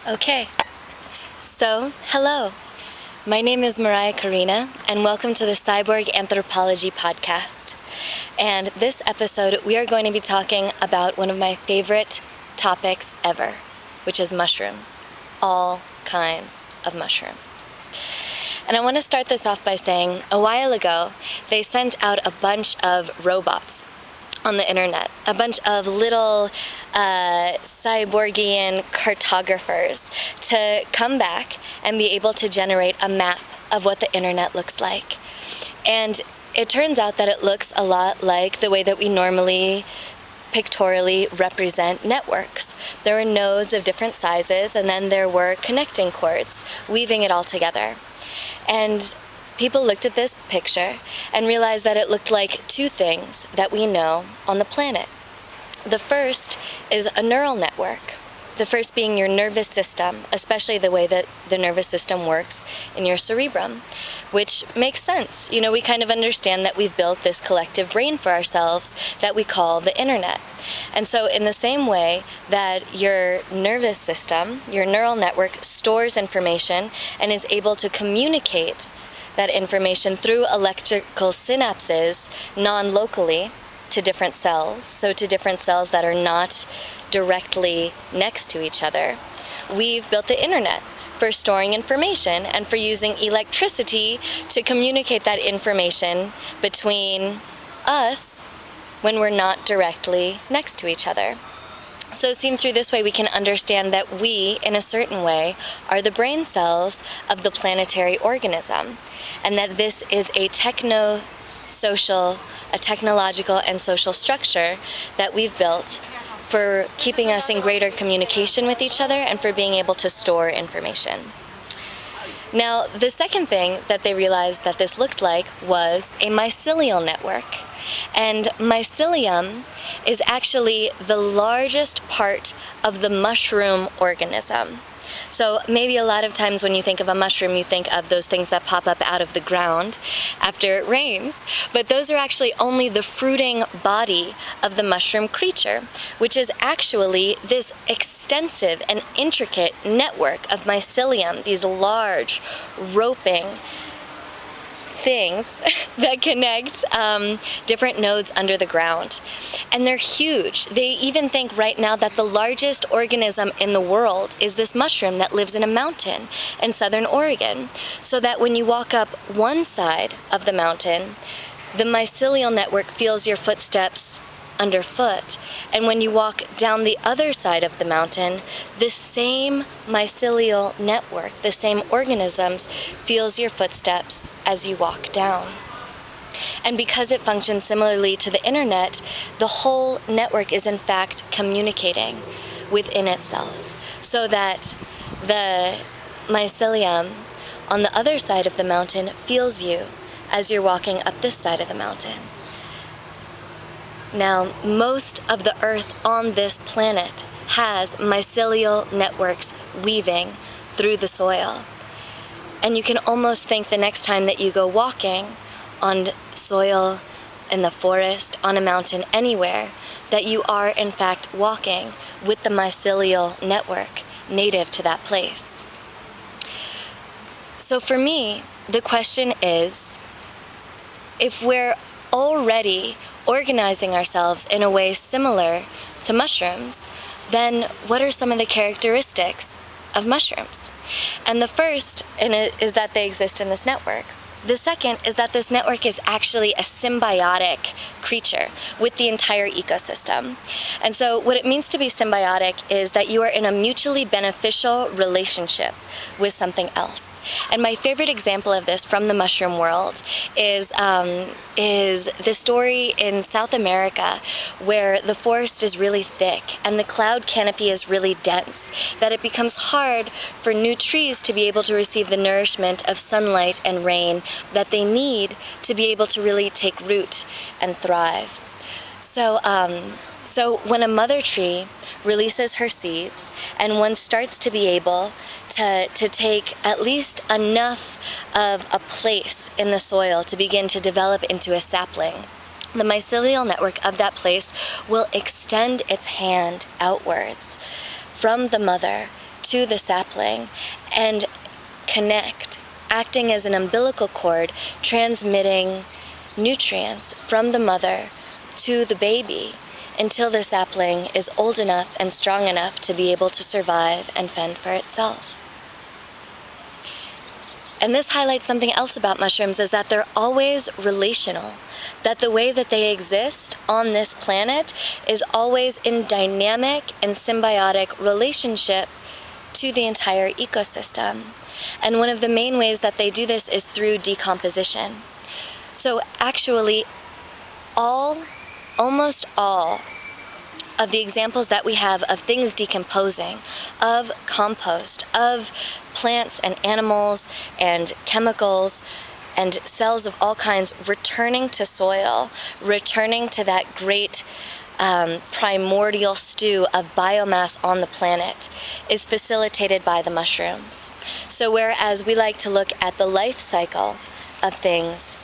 Okay, so hello. My name is Maraya Karena, and welcome to the Cyborg Anthropology Podcast. And this episode, we are going to be talking about one of my favorite topics ever, which is mushrooms. All kinds of mushrooms. And I want to start this off by saying, a while ago, they sent out a bunch of robots on the internet, a bunch of little cyborgian cartographers to come back and be able to generate a map of what the internet looks like. And it turns out that it looks a lot like the way that we normally pictorially represent networks. There were nodes of different sizes, and then there were connecting cords, weaving it all together. And people looked at this picture and realized that it looked like two things that we know on the planet. The first is a neural network. The first being your nervous system, especially the way that the nervous system works in your cerebrum, which makes sense. You know, we kind of understand that we've built this collective brain for ourselves that we call the internet. And so in the same way that your nervous system, your neural network, stores information and is able to communicate that information through electrical synapses non-locally to different cells, so to different cells that are not directly next to each other. We've built the internet for storing information and for using electricity to communicate that information between us when we're not directly next to each other. So seen through this way, we can understand that we, in a certain way, are the brain cells of the planetary organism, and that this is a technological and social structure that we've built for keeping us in greater communication with each other and for being able to store information. Now, the second thing that they realized that this looked like was a mycelial network. And mycelium is actually the largest part of the mushroom organism. So maybe a lot of times when you think of a mushroom, you think of those things that pop up out of the ground after it rains. But those are actually only the fruiting body of the mushroom creature, which is actually this extensive and intricate network of mycelium, these large roping things that connect different nodes under the ground. And they're huge. They even think right now that the largest organism in the world is this mushroom that lives in a mountain in southern Oregon. So that when you walk up one side of the mountain, the mycelial network feels your footsteps underfoot. And when you walk down the other side of the mountain, the same mycelial network, the same organisms, feels your footsteps as you walk down. And because it functions similarly to the internet, the whole network is in fact communicating within itself, so that the mycelium on the other side of the mountain feels you as you're walking up this side of the mountain. Now, most of the earth on this planet has mycelial networks weaving through the soil. And you can almost think the next time that you go walking on soil, in the forest, on a mountain, anywhere, that you are in fact walking with the mycelial network native to that place. So for me, the question is, if we're already organizing ourselves in a way similar to mushrooms, then what are some of the characteristics of mushrooms? And the first is that they exist in this network. The second is that this network is actually a symbiotic creature with the entire ecosystem. And so what it means to be symbiotic is that you are in a mutually beneficial relationship with something else. And my favorite example of this from the mushroom world is the story in South America where the forest is really thick and the cloud canopy is really dense, that it becomes hard for new trees to be able to receive the nourishment of sunlight and rain that they need to be able to really take root and thrive. So when a mother tree releases her seeds and one starts to be able to take at least enough of a place in the soil to begin to develop into a sapling, the mycelial network of that place will extend its hand outwards from the mother to the sapling and connect, acting as an umbilical cord, transmitting nutrients from the mother to the baby until the sapling is old enough and strong enough to be able to survive and fend for itself. And this highlights something else about mushrooms, is that they're always relational, that the way that they exist on this planet is always in dynamic and symbiotic relationship to the entire ecosystem. And one of the main ways that they do this is through decomposition. So actually, almost all of the examples that we have of things decomposing, of compost, of plants and animals and chemicals and cells of all kinds returning to soil, returning to that great primordial stew of biomass on the planet, is facilitated by the mushrooms. So whereas we like to look at the life cycle of things,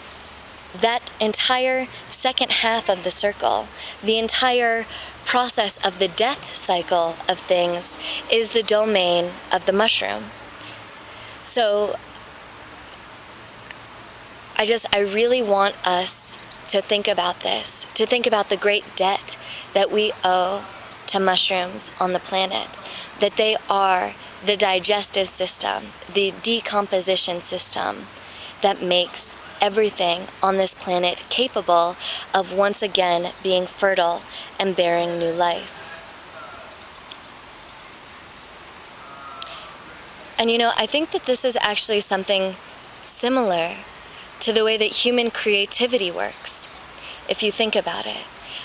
that entire second half of the circle, the entire process of the death cycle of things, is the domain of the mushroom. So I really want us to think about this, to think about the great debt that we owe to mushrooms on the planet, that they are the digestive system, the decomposition system that makes everything on this planet capable of once again being fertile and bearing new life. And I think that this is actually something similar to the way that human creativity works. If you think about it,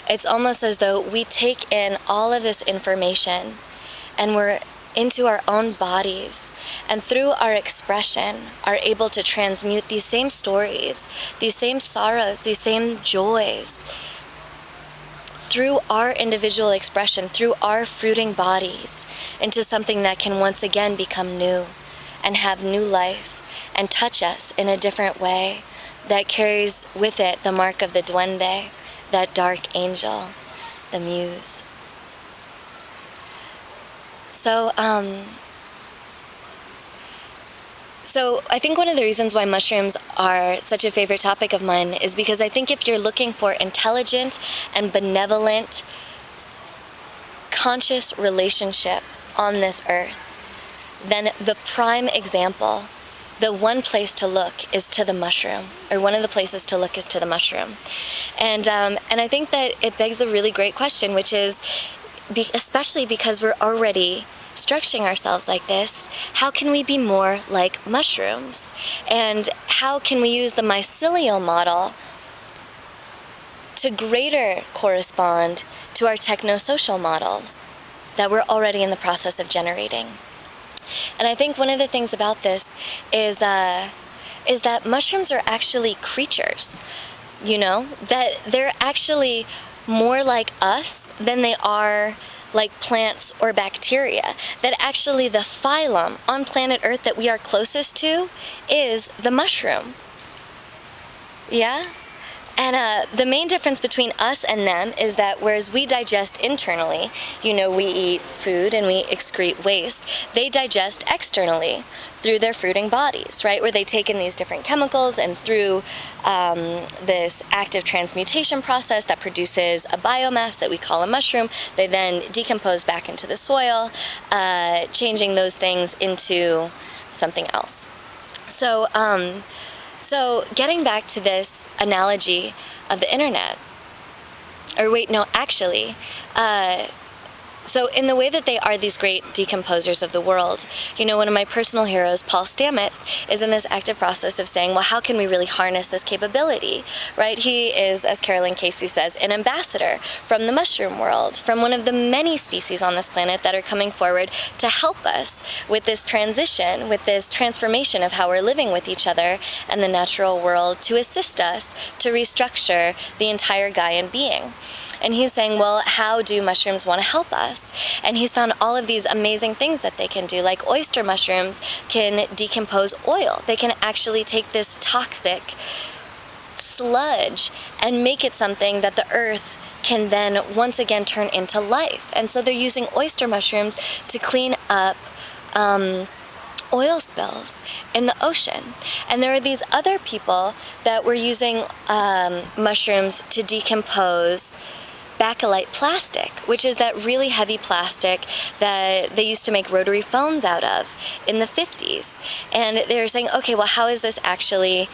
it's almost as though we take in all of this information and we're into our own bodies, and through our expression are able to transmute these same stories, these same sorrows, these same joys, through our individual expression, through our fruiting bodies, into something that can once again become new and have new life and touch us in a different way that carries with it the mark of the duende, that dark angel, the muse. So I think one of the reasons why mushrooms are such a favorite topic of mine is because I think if you're looking for intelligent and benevolent, conscious relationship on this earth, then the prime example, the one place to look is to the mushroom, or one of the places to look is to the mushroom. And I think that it begs a really great question, which is, especially because we're already structuring ourselves like this, how can we be more like mushrooms? And how can we use the mycelial model to greater correspond to our technosocial models that we're already in the process of generating? And I think one of the things about this is that mushrooms are actually creatures, that they're actually more like us than they are like plants or bacteria, that actually the phylum on planet Earth that we are closest to is the mushroom. Yeah? And the main difference between us and them is that whereas we digest internally, we eat food and we excrete waste, they digest externally through their fruiting bodies, right? Where they take in these different chemicals and through this active transmutation process that produces a biomass that we call a mushroom, they then decompose back into the soil, changing those things into something else. So getting back to this analogy of the internet, so in the way that they are these great decomposers of the world, one of my personal heroes, Paul Stamets, is in this active process of saying, well, how can we really harness this capability, right? He is, as Carolyn Casey says, an ambassador from the mushroom world, from one of the many species on this planet that are coming forward to help us with this transition, with this transformation of how we're living with each other and the natural world, to assist us to restructure the entire Gaian being. And he's saying, well, how do mushrooms want to help us? And he's found all of these amazing things that they can do. Like oyster mushrooms can decompose oil. They can actually take this toxic sludge and make it something that the earth can then once again turn into life. And so they're using oyster mushrooms to clean up oil spills in the ocean. And there are these other people that were using mushrooms to decompose bakelite plastic, which is that really heavy plastic that they used to make rotary phones out of in the 50s. And they're saying, okay, well, how is this actually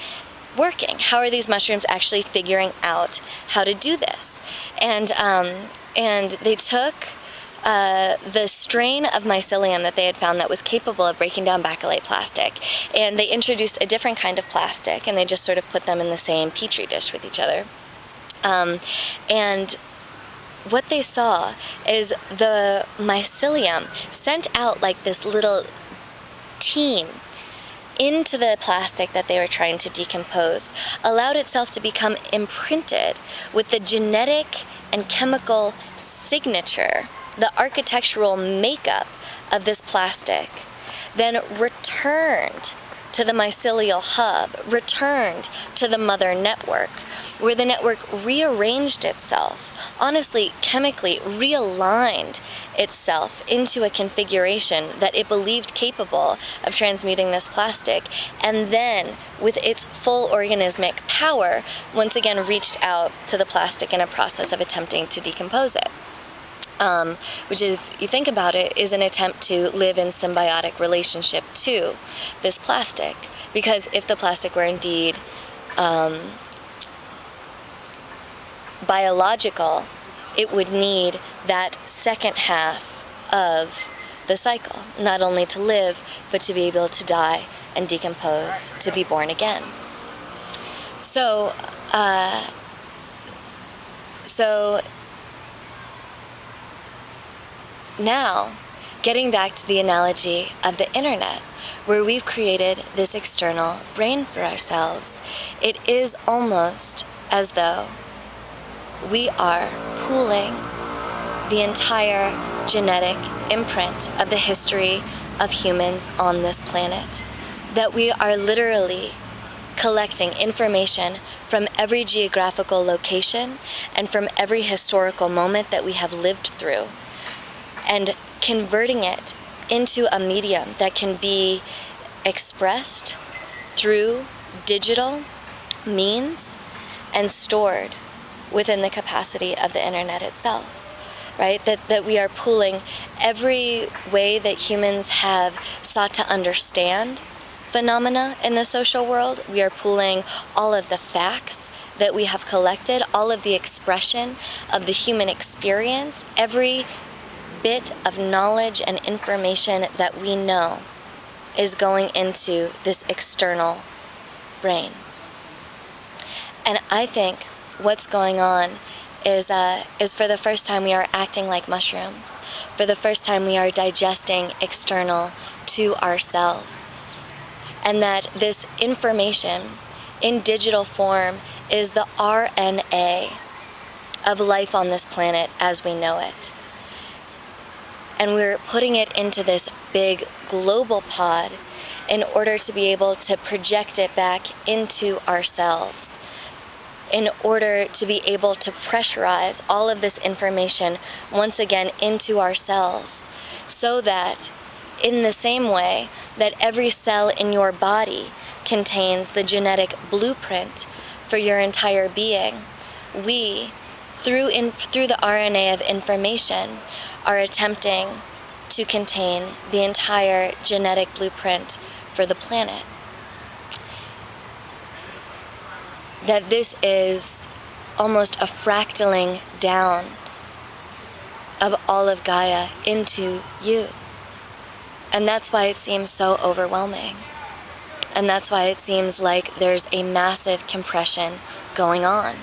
working? How are these mushrooms actually figuring out how to do this? And they took the strain of mycelium that they had found that was capable of breaking down bakelite plastic, and they introduced a different kind of plastic, and they just sort of put them in the same petri dish with each other. And what they saw is the mycelium sent out like this little team into the plastic that they were trying to decompose, allowed itself to become imprinted with the genetic and chemical signature, the architectural makeup of this plastic, then returned to the mycelial hub, returned to the mother network, where the network rearranged itself, honestly, chemically realigned itself into a configuration that it believed capable of transmuting this plastic, and then, with its full organismic power, once again reached out to the plastic in a process of attempting to decompose it. Which, if you think about it, is an attempt to live in symbiotic relationship to this plastic. Because if the plastic were indeed biological, it would need that second half of the cycle, not only to live, but to be able to die and decompose, to be born again. So now, getting back to the analogy of the internet, where we've created this external brain for ourselves, it is almost as though we are pooling the entire genetic imprint of the history of humans on this planet. That we are literally collecting information from every geographical location and from every historical moment that we have lived through, and converting it into a medium that can be expressed through digital means and stored within the capacity of the internet itself, right? That we are pooling every way that humans have sought to understand phenomena in the social world. We are pooling all of the facts that we have collected, all of the expression of the human experience, every bit of knowledge and information that we know is going into this external brain. And I think what's going on is for the first time we are acting like mushrooms. For the first time we are digesting external to ourselves. And that this information in digital form is the RNA of life on this planet as we know it. And we're putting it into this big global pod in order to be able to project it back into ourselves, in order to be able to pressurize all of this information once again into ourselves, so that in the same way that every cell in your body contains the genetic blueprint for your entire being, we, through the RNA of information, are attempting to contain the entire genetic blueprint for the planet. That this is almost a fractaling down of all of Gaia into you. And that's why it seems so overwhelming. And that's why it seems like there's a massive compression going on.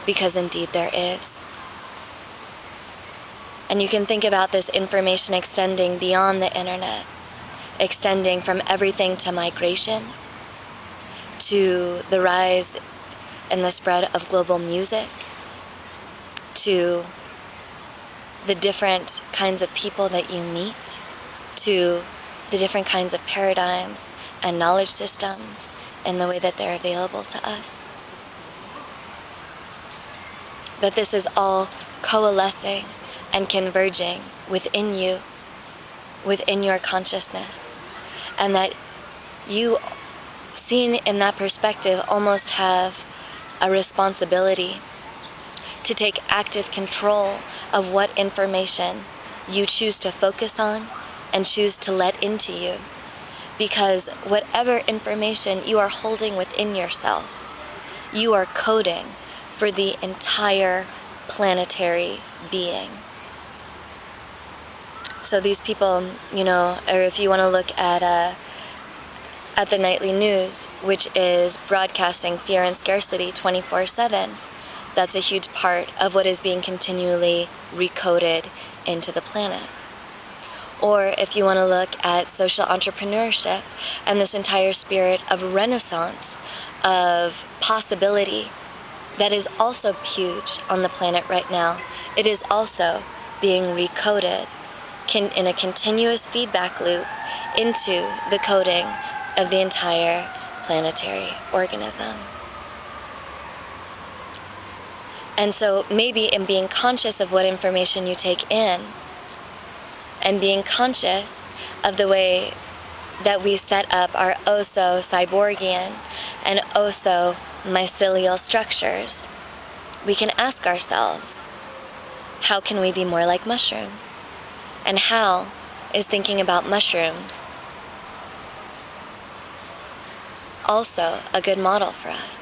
Because indeed there is. And you can think about this information extending beyond the internet, extending from everything to migration, to the rise and the spread of global music, to the different kinds of people that you meet, to the different kinds of paradigms and knowledge systems and the way that they're available to us. That this is all coalescing and converging within you within your consciousness, and that you, seen in that perspective, almost have a responsibility to take active control of what information you choose to focus on and choose to let into you. Because whatever information you are holding within yourself, you are coding for the entire planetary being. So these people, or if you want to look at the nightly news, which is broadcasting fear and scarcity 24/7, that's a huge part of what is being continually recoded into the planet. Or if you want to look at social entrepreneurship and this entire spirit of renaissance, of possibility, that is also huge on the planet right now. It is also being recoded in a continuous feedback loop into the coding of the entire planetary organism. And so maybe in being conscious of what information you take in, and being conscious of the way that we set up our cyborgian and mycelial structures, we can ask ourselves, how can we be more like mushrooms? And how is thinking about mushrooms also a good model for us?